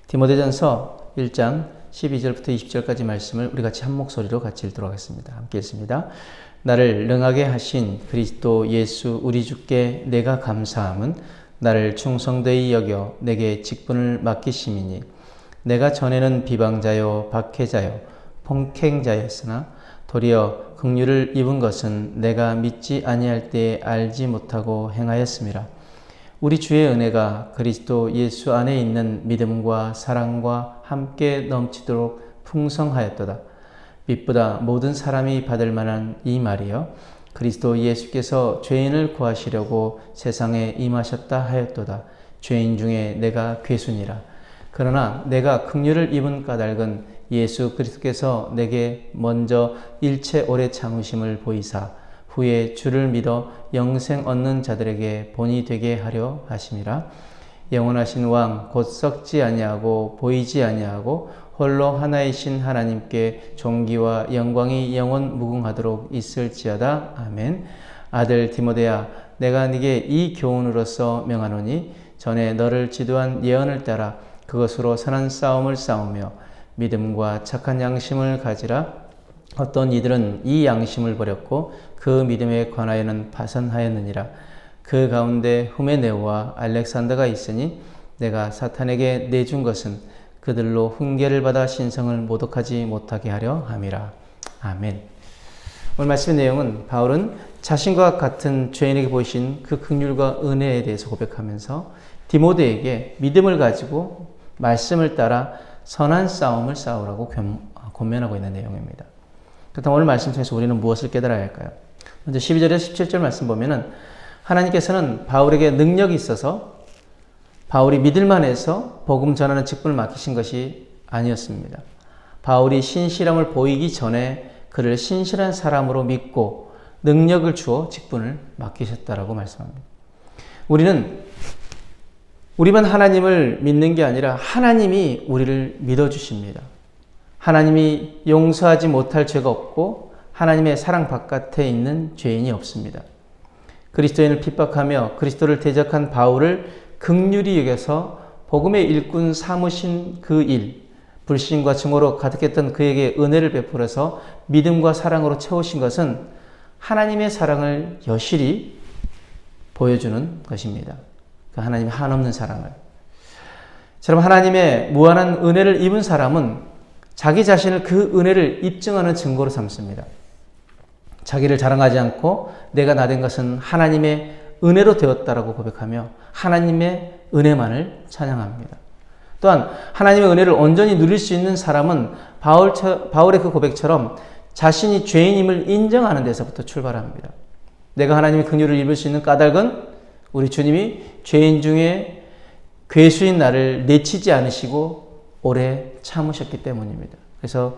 디모데전서 1장 12절부터 20절까지 말씀을 우리 같이 한 목소리로 같이 읽도록 하겠습니다. 함께 읽습니다. 나를 능하게 하신 그리스도 예수 우리 주께 내가 감사함은 나를 충성되이 여겨 내게 직분을 맡기심이니 내가 전에는 비방자요 박해자요 폭행자였으나 도리어 긍휼을 입은 것은 내가 믿지 아니할 때에 알지 못하고 행하였음이라. 우리 주의 은혜가 그리스도 예수 안에 있는 믿음과 사랑과 함께 넘치도록 풍성하였도다. 빛보다 모든 사람이 받을 만한 이 말이여 그리스도 예수께서 죄인을 구하시려고 세상에 임하셨다 하였도다. 죄인 중에 내가 괴순이라. 그러나 내가 긍휼을 입은 까닭은 예수 그리스도께서 내게 먼저 일체 오래 참으심을 보이사 후에 주를 믿어 영생 얻는 자들에게 본이 되게 하려 하심이라. 영원하신 왕 곧 썩지 아니하고 보이지 아니하고 홀로 하나이신 하나님께 존귀와 영광이 영원 무궁하도록 있을지어다. 아멘. 아들 디모데야, 내가 네게 이 교훈으로서 명하노니 전에 너를 지도한 예언을 따라 그것으로 선한 싸움을 싸우며 믿음과 착한 양심을 가지라. 어떤 이들은 이 양심을 버렸고 그 믿음에 관하여는 파산하였느니라. 그 가운데 후메네오와 알렉산더가 있으니 내가 사탄에게 내준 것은 그들로 훈계를 받아 신성을 모독하지 못하게 하려 함이라. 아멘. 오늘 말씀의 내용은 바울은 자신과 같은 죄인에게 보이신 그 긍휼과 은혜에 대해서 고백하면서 디모데에게 믿음을 가지고 말씀을 따라 선한 싸움을 싸우라고 권면하고 있는 내용입니다. 그렇다면 오늘 말씀 통해서 우리는 무엇을 깨달아야 할까요? 먼저 12절에서 17절 말씀 보면은 하나님께서는 바울에게 능력이 있어서 바울이 믿을만 해서 복음 전하는 직분을 맡기신 것이 아니었습니다. 바울이 신실함을 보이기 전에 그를 신실한 사람으로 믿고 능력을 주어 직분을 맡기셨다라고 말씀합니다. 우리만 하나님을 믿는 게 아니라 하나님이 우리를 믿어주십니다. 하나님이 용서하지 못할 죄가 없고 하나님의 사랑 바깥에 있는 죄인이 없습니다. 그리스도인을 핍박하며 그리스도를 대적한 바울을 긍휼히 여겨서 복음의 일꾼 삼으신 그 일, 불신과 증오로 가득했던 그에게 은혜를 베풀어서 믿음과 사랑으로 채우신 것은 하나님의 사랑을 여실히 보여주는 것입니다. 그 하나님의 한없는 사랑을. 저럼 하나님의 무한한 은혜를 입은 사람은 자기 자신을 그 은혜를 입증하는 증거로 삼습니다. 자기를 자랑하지 않고 내가 나 된 것은 하나님의 은혜로 되었다라고 고백하며 하나님의 은혜만을 찬양합니다. 또한 하나님의 은혜를 온전히 누릴 수 있는 사람은 바울의 그 고백처럼 자신이 죄인임을 인정하는 데서부터 출발합니다. 내가 하나님의 긍휼을 입을 수 있는 까닭은 우리 주님이 죄인 중에 괴수인 나를 내치지 않으시고 오래 참으셨기 때문입니다. 그래서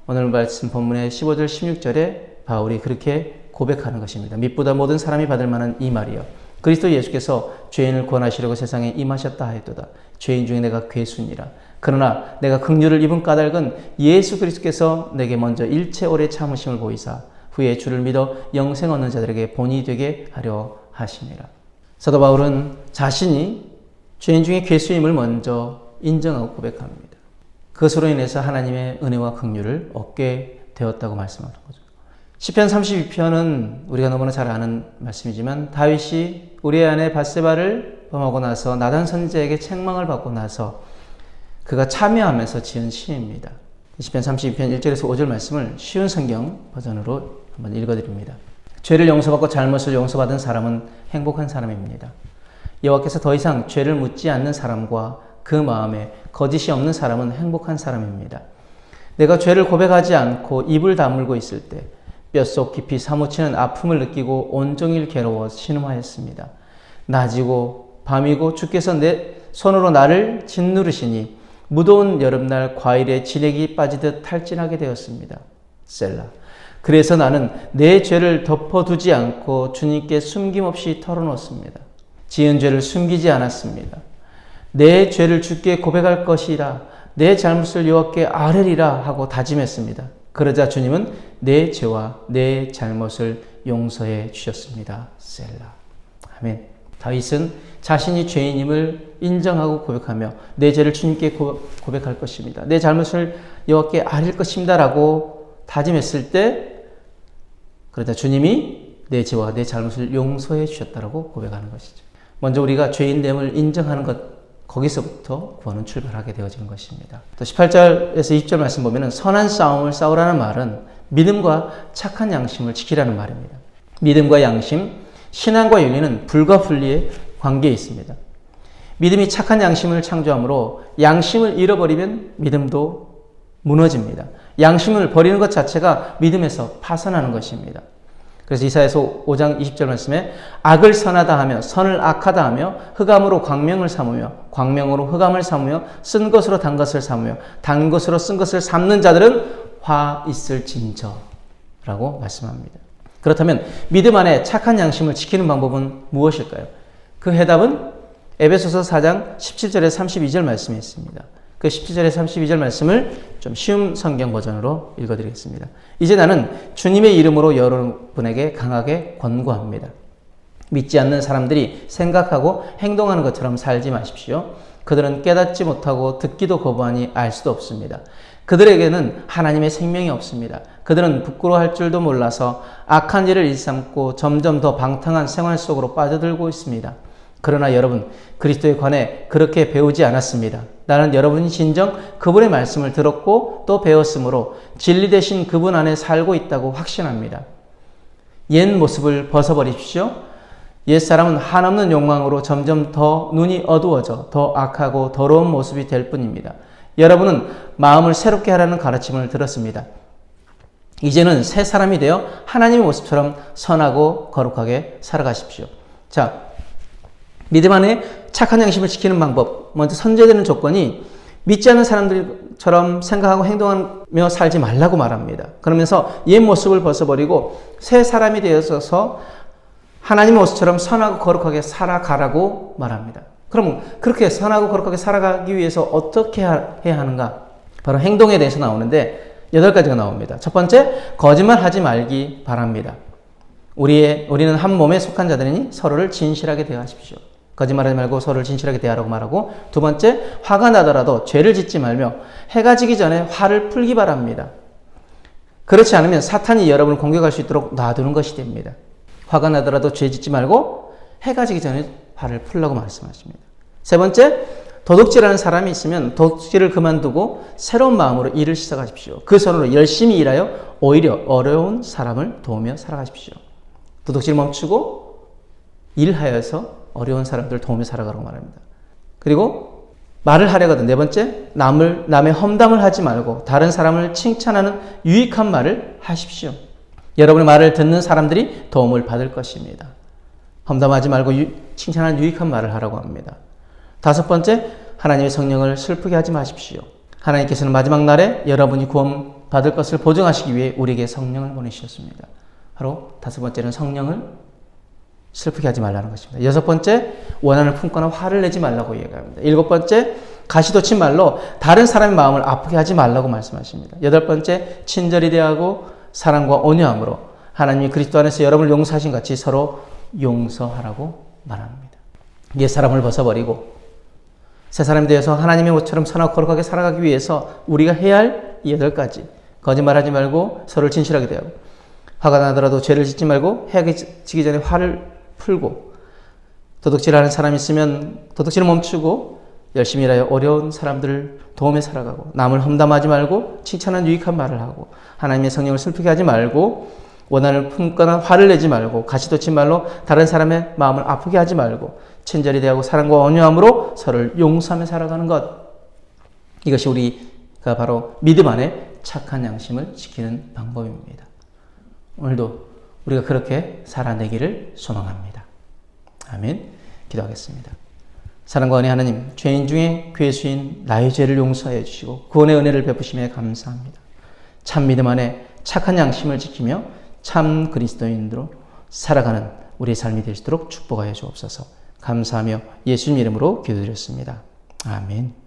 오늘 말씀 본문의 15절 16절에 바울이 그렇게 고백하는 것입니다. 빛보다 모든 사람이 받을 만한 이 말이요 그리스도 예수께서 죄인을 구원하시려고 세상에 임하셨다 하였도다. 죄인 중에 내가 괴수니라. 그러나 내가 긍휼을 입은 까닭은 예수 그리스도께서 내게 먼저 일체 오래 참으심을 보이사 후에 주를 믿어 영생 얻는 자들에게 본이 되게 하려 하심이라. 사도 바울은 자신이 죄인 중에 괴수임을 먼저 인정하고 고백합니다. 그것으로 인해서 하나님의 은혜와 긍휼을 얻게 되었다고 말씀하는 거죠. 시편 32편은 우리가 너무나 잘 아는 말씀이지만 다윗이 우리의 아내 밧세바를 범하고 나서 나단 선지자에게 책망을 받고 나서 그가 참여하면서 지은 시입니다. 시편 32편 1절에서 5절 말씀을 쉬운 성경 버전으로 한번 읽어드립니다. 죄를 용서받고 잘못을 용서받은 사람은 행복한 사람입니다. 여호와께서 더 이상 죄를 묻지 않는 사람과 그 마음에 거짓이 없는 사람은 행복한 사람입니다. 내가 죄를 고백하지 않고 입을 다물고 있을 때 뼛속 깊이 사무치는 아픔을 느끼고 온종일 괴로워 신음하였습니다. 낮이고 밤이고 주께서 내 손으로 나를 짓누르시니 무더운 여름날 과일에 진액이 빠지듯 탈진하게 되었습니다. 셀라. 그래서 나는 내 죄를 덮어두지 않고 주님께 숨김없이 털어놓습니다. 지은 죄를 숨기지 않았습니다. 내 죄를 주께 고백할 것이라 내 잘못을 여호와께 아뢰리라 하고 다짐했습니다. 그러자 주님은 내 죄와 내 잘못을 용서해 주셨습니다. 셀라. 아멘. 다윗은 자신이 죄인임을 인정하고 고백하며 내 죄를 주님께 고백할 것입니다. 내 잘못을 여호와께 아릴 것입니다 라고 다짐했을 때, 그러다 주님이 내 죄와 내 잘못을 용서해 주셨다라고 고백하는 것이죠. 먼저 우리가 죄인됨을 인정하는 것, 거기서부터 구원은 출발하게 되어지는 것입니다. 또 18절에서 20절 말씀 보면 선한 싸움을 싸우라는 말은 믿음과 착한 양심을 지키라는 말입니다. 믿음과 양심, 신앙과 윤리는 불가분리의 관계에 있습니다. 믿음이 착한 양심을 창조하므로 양심을 잃어버리면 믿음도 무너집니다. 양심을 버리는 것 자체가 믿음에서 파산하는 것입니다. 그래서 이사야서 5장 20절 말씀에 악을 선하다 하며 선을 악하다 하며 흑암으로 광명을 삼으며 광명으로 흑암을 삼으며 쓴 것으로 단 것을 삼으며 단 것으로 쓴 것을 삼는 자들은 화 있을진저 라고 말씀합니다. 그렇다면 믿음 안에 착한 양심을 지키는 방법은 무엇일까요? 그 해답은 에베소서 4장 17절에서 32절 말씀에 있습니다. 그 17절에서 32절 말씀을 좀 쉬운 성경 버전으로 읽어드리겠습니다. 이제 나는 주님의 이름으로 여러분에게 강하게 권고합니다. 믿지 않는 사람들이 생각하고 행동하는 것처럼 살지 마십시오. 그들은 깨닫지 못하고 듣기도 거부하니 알 수도 없습니다. 그들에게는 하나님의 생명이 없습니다. 그들은 부끄러워할 줄도 몰라서 악한 일을 일삼고 점점 더 방탕한 생활 속으로 빠져들고 있습니다. 그러나 여러분, 그리스도에 관해 그렇게 배우지 않았습니다. 나는 여러분이 진정 그분의 말씀을 들었고 또 배웠으므로 진리 대신 그분 안에 살고 있다고 확신합니다. 옛 모습을 벗어버리십시오. 옛사람은 한없는 욕망으로 점점 더 눈이 어두워져 더 악하고 더러운 모습이 될 뿐입니다. 여러분은 마음을 새롭게 하라는 가르침을 들었습니다. 이제는 새 사람이 되어 하나님의 모습처럼 선하고 거룩하게 살아가십시오. 자, 믿음 안에 착한 양심을 지키는 방법, 먼저 선제되는 조건이 믿지 않는 사람들처럼 생각하고 행동하며 살지 말라고 말합니다. 그러면서 옛 모습을 벗어버리고 새 사람이 되어서 하나님의 모습처럼 선하고 거룩하게 살아가라고 말합니다. 그럼 그렇게 선하고 거룩하게 살아가기 위해서 어떻게 해야 하는가? 바로 행동에 대해서 나오는데 8가지가 나옵니다. 첫 번째, 거짓말하지 말기 바랍니다. 우리는 한 몸에 속한 자들이니 서로를 진실하게 대하십시오. 거짓말하지 말고 서로를 진실하게 대하라고 말하고, 두 번째, 화가 나더라도 죄를 짓지 말며 해가 지기 전에 화를 풀기 바랍니다. 그렇지 않으면 사탄이 여러분을 공격할 수 있도록 놔두는 것이 됩니다. 화가 나더라도 죄 짓지 말고 해가 지기 전에 화를 풀라고 말씀하십니다. 세 번째, 도둑질하는 사람이 있으면 도둑질을 그만두고 새로운 마음으로 일을 시작하십시오. 그 손으로 열심히 일하여 오히려 어려운 사람을 도우며 살아가십시오. 도둑질 멈추고 일하여서 어려운 사람들을 도우며 살아가라고 말합니다. 그리고 말을 하려거든 네 번째, 남의 험담을 하지 말고 다른 사람을 칭찬하는 유익한 말을 하십시오. 여러분의 말을 듣는 사람들이 도움을 받을 것입니다. 험담하지 말고 칭찬하는 유익한 말을 하라고 합니다. 다섯 번째, 하나님의 성령을 슬프게 하지 마십시오. 하나님께서는 마지막 날에 여러분이 구원 받을 것을 보증하시기 위해 우리에게 성령을 보내주셨습니다. 바로 다섯 번째는 성령을 슬프게 하지 말라는 것입니다. 여섯 번째, 원한을 품거나 화를 내지 말라고 얘기합니다. 일곱 번째, 가시돋친 말로 다른 사람의 마음을 아프게 하지 말라고 말씀하십니다. 여덟 번째, 친절히 대하고 사랑과 온유함으로 하나님이 그리스도 안에서 여러분을 용서하신 같이 서로 용서하라고 말합니다. 옛 사람을 벗어버리고 새 사람이 되어서 하나님의 모습처럼 선하고 거룩하게 살아가기 위해서 우리가 해야 할 8가지. 거짓말하지 말고 서로를 진실하게 대하고, 화가 나더라도 죄를 짓지 말고 해가 지기 전에 화를 풀고, 도둑질하는 사람이 있으면 도둑질을 멈추고 열심히 일하여 어려운 사람들을 도우며 살아가고, 남을 험담하지 말고 칭찬하는 유익한 말을 하고, 하나님의 성령을 슬프게 하지 말고, 원한을 품거나 화를 내지 말고, 가시돋친 말로 다른 사람의 마음을 아프게 하지 말고, 친절히 대하고 사랑과 온유함으로 서로를 용서하며 살아가는 것. 이것이 우리가 바로 믿음 안에 착한 양심을 지키는 방법입니다. 오늘도 우리가 그렇게 살아내기를 소망합니다. 아멘. 기도하겠습니다. 사랑과 은혜 하나님, 죄인 중에 괴수인 나의 죄를 용서해 주시고 구원의 은혜를 베푸심에 감사합니다. 참 믿음 안에 착한 양심을 지키며 참 그리스도인으로 살아가는 우리의 삶이 될 수 있도록 축복하여 주옵소서. 감사하며 예수님 이름으로 기도드렸습니다. 아멘.